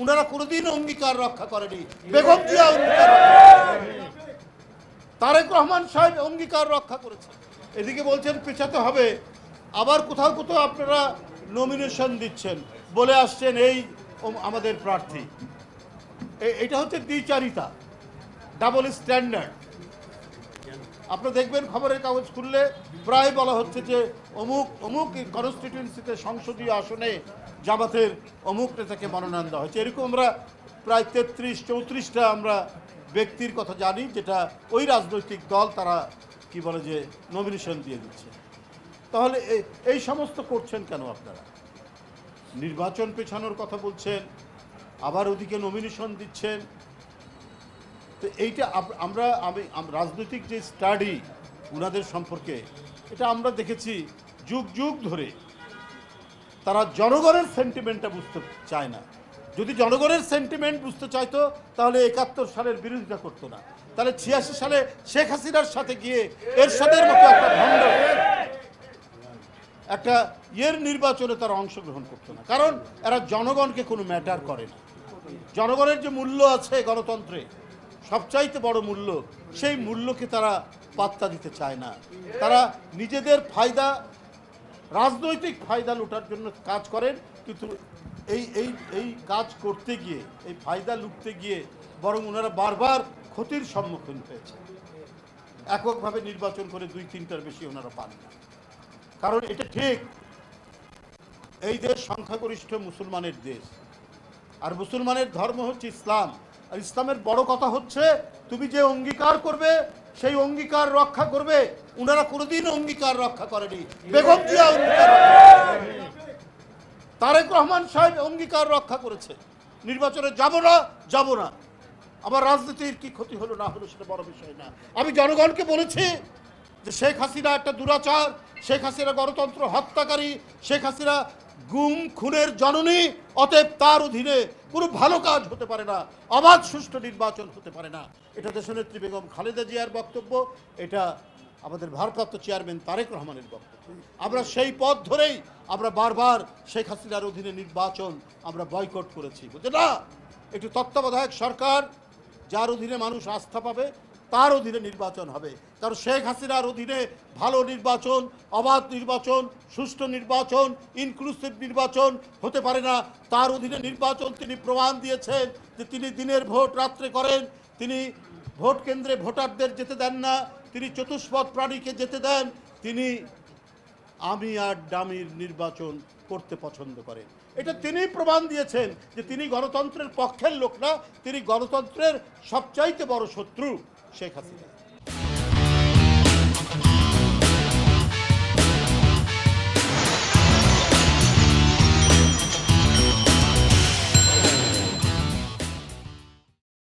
উনারা কোনোদিন অঙ্গীকার রক্ষা করেনি। বেগম জিয়া অঙ্গীকার রক্ষা, তারেক রহমান সাহেব অঙ্গীকার রক্ষা করেছে। এদিকে বলছেন পেছাতে হবে, আবার কোথাও কোথাও আপনারা নমিনেশন দিচ্ছেন, বলে আসছেন এই আমাদের প্রার্থী। এটা হচ্ছে দ্বিচারিতা, ডাবল স্ট্যান্ডার্ড। আপনারা দেখবেন খবরের কাগজ খুললে প্রায় বলা হচ্ছে যে অমুক অমুক কনস্টিটিউয়েন্সিতে সংসদীয় আসনে জামাতের অমুক নেতাকে মনোনয়ন দেওয়া হয়েছে। এরকম আমরা প্রায় 33-34টা আমরা ব্যক্তির কথা জানি, যেটা ওই রাজনৈতিক দল তারা কি বলে যে নমিনেশন দিয়ে দিচ্ছে। তাহলে এই সমস্ত করছেন কেন আপনারা? নির্বাচন পেছানোর কথা বলছেন, আবার ওদিকে নমিনেশন দিচ্ছেন। তো এইটা আমি রাজনৈতিক যে স্টাডি ওনাদের সম্পর্কে, এটা আমরা দেখেছি যুগ যুগ ধরে তারা জনগণের সেন্টিমেন্টটা বুঝতে চায় না। যদি জনগণের সেন্টিমেন্ট বুঝতে চাইতো তাহলে 71 সালের বিরোধিতা করতো না, তাহলে 86 সালে শেখ হাসিনার সাথে গিয়ে এরশাদের মতো একটা ভণ্ড একটা নির্বাচনে তারা অংশগ্রহণ করতো না। কারণ এরা জনগণকে কোনো ম্যাটার করে না। জনগণের যে মূল্য আছে গণতন্ত্রে, সবচাইতে বড় মূল্য, সেই মূল্যকে তারা পাত্তা দিতে চায় না। তারা নিজেদের ফায়দা, রাজনৈতিক ফায়দা লুটার জন্য কাজ করেন, কিন্তু এই কাজ করতে গিয়ে, এই ফায়দা লুটতে গিয়ে বরং ওনারা বারবার ক্ষতির সম্মুখীন হয়েছে। এককভাবে নির্বাচন করে 2-3টার বেশি ওনারা পান না। কারণ এটা ঠিক, এই দেশ সংখ্যাগরিষ্ঠ মুসলমানের দেশ, আর মুসলমানের ধর্ম হচ্ছে ইসলাম। আর ইসলামের বড় কথা হচ্ছে তুমি যে অঙ্গীকার করবে সেই অঙ্গীকার রক্ষা করবে। উনারা কোনোদিন অঙ্গীকার রক্ষা করেনি। বেগম জিয়া অঙ্গীকার রক্ষা, তারেক রহমান সাহেব অঙ্গীকার রক্ষা করেছে। নির্বাচনে যাব না। আবার রাজনীতির কি ক্ষতি হলো না হলো সেটা বড় বিষয় না। আমি জনগণকে বলেছি যে শেখ হাসিনা একটা দুরাচার, শেখ হাসিনা গণতন্ত্র হত্যাকারী, শেখ হাসিনা গুম খুনের জননী, অতএব তার অধীনে কোনো ভালো কাজ হতে পারে না, অবাধ সুষ্ঠু নির্বাচন হতে পারে না। এটা দেশনেত্রী বেগম খালেদা জিয়ার বক্তব্য, এটা আমাদের ভারপ্রাপ্ত চেয়ারম্যান তারেক রহমানের বক্তব্য। আমরা সেই পথ ধরেই আমরা বারবার শেখ হাসিনার অধীনে নির্বাচন আমরা বয়কট করেছি। বুঝলে না, একটু তত্ত্বাবধায়ক সরকার যার অধীনে মানুষ আস্থা পাবে তার অধীনে নির্বাচন হবে। কারণ শেখ হাসিনার অধীনে ভালো নির্বাচন, অবাধ নির্বাচন, সুষ্ঠু নির্বাচন, ইনক্লুসিভ নির্বাচন হতে পারে না। তার অধীনে নির্বাচন তিনি প্রমাণ দিয়েছেন যে তিনি দিনের ভোট রাত্রে করেন, তিনি ভোট কেন্দ্রে ভোটারদের যেতে দেন না, তিনি চতুষ্পদ প্রাণীকে যেতে দেন, তিনি আমি আর ডামির নির্বাচন করতে পছন্দ করেন। এটা তিনি প্রমাণ দিয়েছেন যে তিনি গণতন্ত্রের পক্ষের লোক না, তিনি গণতন্ত্রের সবচাইতে বড় শত্রু শেখ হাসিনা।